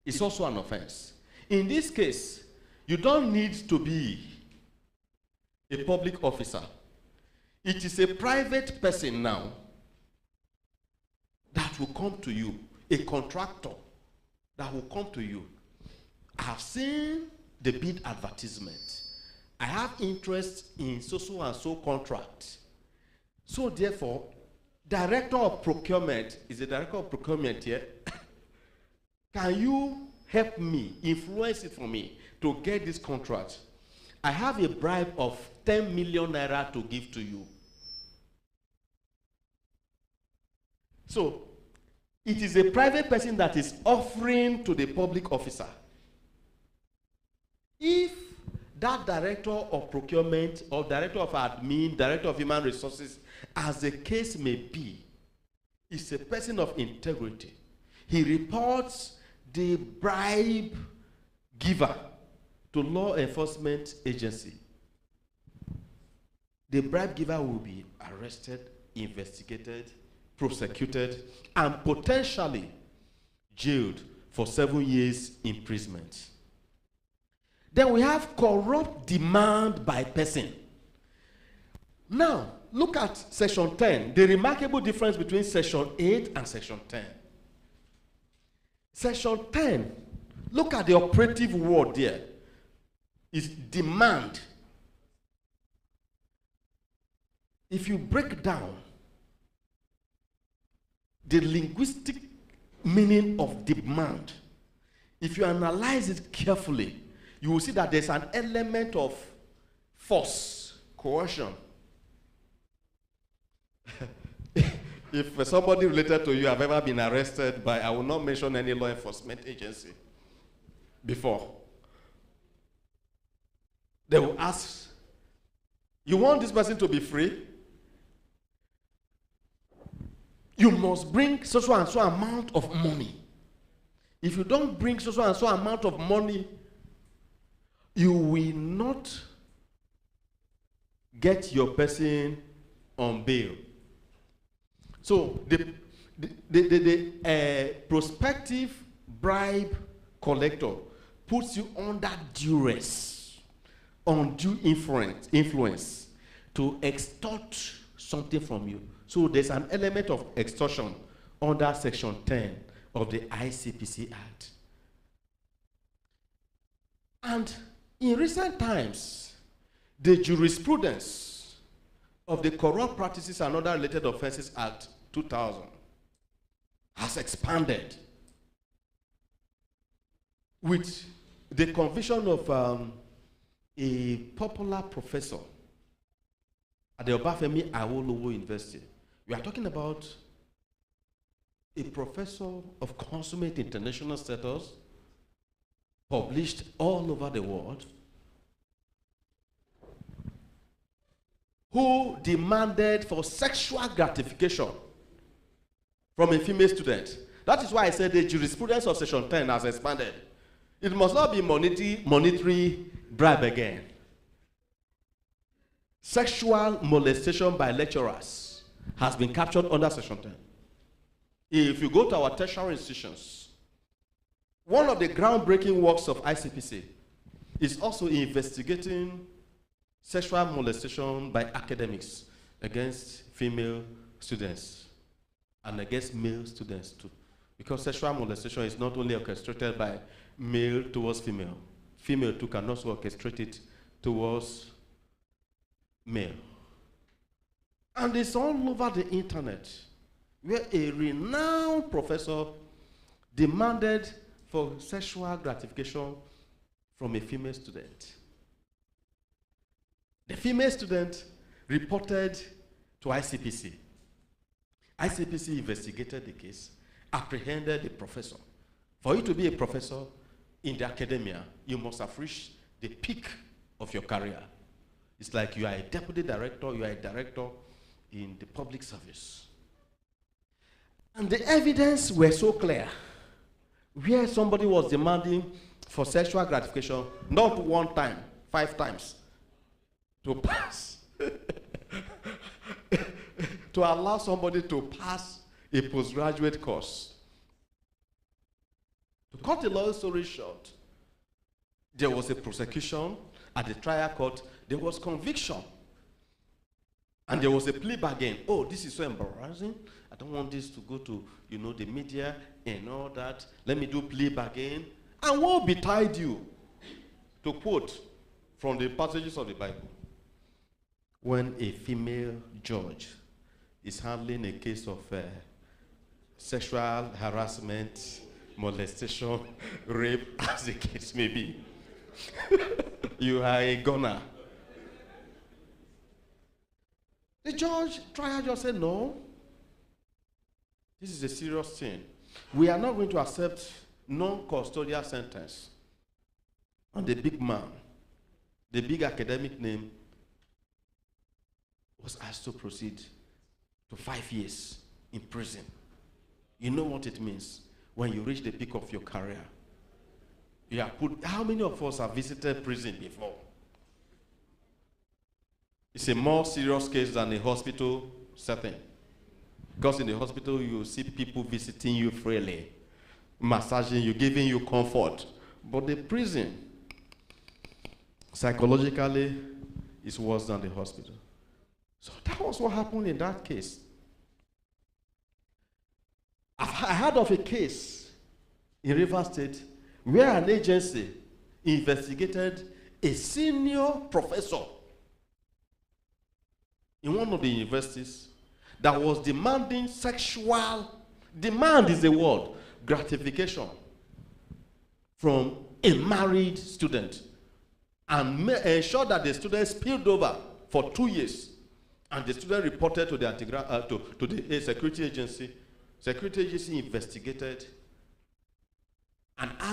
It's also an offense. In this case, you don't need to be a public officer. It is a private person now that will come to you, a contractor that will come to you. I have seen the bid advertisement. I have interest in so and so contract. So therefore, director of procurement is the director of procurement here. Can you help me, influence it for me to get this contract? I have a bribe of 10 million naira to give to you. So, it is a private person that is offering to the public officer. If that director of procurement or director of admin, director of human resources, as the case may be, is a person of integrity, he reports the bribe giver to law enforcement agency, the bribe giver will be arrested, investigated, prosecuted, and potentially jailed for 7 years imprisonment. Then we have corrupt demand by person. Now, look at section 10, the remarkable difference between section 8 and section 10. Section 10, look at the operative word there. Is demand. If you break down the linguistic meaning of demand, if you analyze it carefully, you will see that there's an element of force, coercion. If somebody related to you have ever been arrested by, I will not mention any law enforcement agency before, they will ask, you want this person to be free? You must bring so and so amount of money. If you don't bring so and so amount of money, you will not get your person on bail. So the prospective bribe collector puts you under duress, undue influence to extort something from you. So there's an element of extortion under section 10 of the Icpc Act. And in recent times, the jurisprudence of the Corrupt Practices and Other Related Offences Act 2000 has expanded with the conviction of a popular professor at the Obafemi Awolowo University. We are talking about a professor of consummate international status, published all over the world, who demanded for sexual gratification from a female student. That is why I said the jurisprudence of section 10 has expanded. It must not be monetary bribe again. Sexual molestation by lecturers has been captured under section 10. If you go to our tertiary institutions, one of the groundbreaking works of Icpc is also investigating sexual molestation by academics against female students and against male students too. Because sexual molestation is not only orchestrated by male towards female. Female too can also orchestrate it towards male. And it's all over the internet, where a renowned professor demanded for sexual gratification from a female student. The female student reported to Icpc. Icpc investigated the case, apprehended the professor. For you to be a professor in the academia, you must have reached the peak of your career. It's like you are a deputy director, you are a director in the public service. And the evidence were so clear, where somebody was demanding for sexual gratification, not one time, 5 times, to pass, to allow somebody to pass a postgraduate course. To cut a long story short, there was a prosecution at the trial court, there was conviction. And there was a plea bargain. Oh, this is so embarrassing. I don't want this to go to, the media and all that. Let me do plea bargain. And what betide you? To quote from the passages of the Bible. When a female judge is handling a case of sexual harassment, molestation, rape, as the case may be, you are a gunner. The trial judge said, no, this is a serious thing. We are not going to accept non-custodial sentence on the big man. The big academic name was asked to proceed to 5 years in prison. You know what it means when you reach the peak of your career. You are put. How many of us have visited prison before? It's a more serious case than a hospital setting. Because in the hospital, you see people visiting you freely, massaging you, giving you comfort. But the prison, psychologically, is worse than the hospital. So that was what happened in that case. I heard of a case in Rivers State where an agency investigated a senior professor in one of the universities that was demanding demand is the word, gratification from a married student, and ensure that the student spilled over for 2 years. And the student reported to the security agency. Security agency investigated and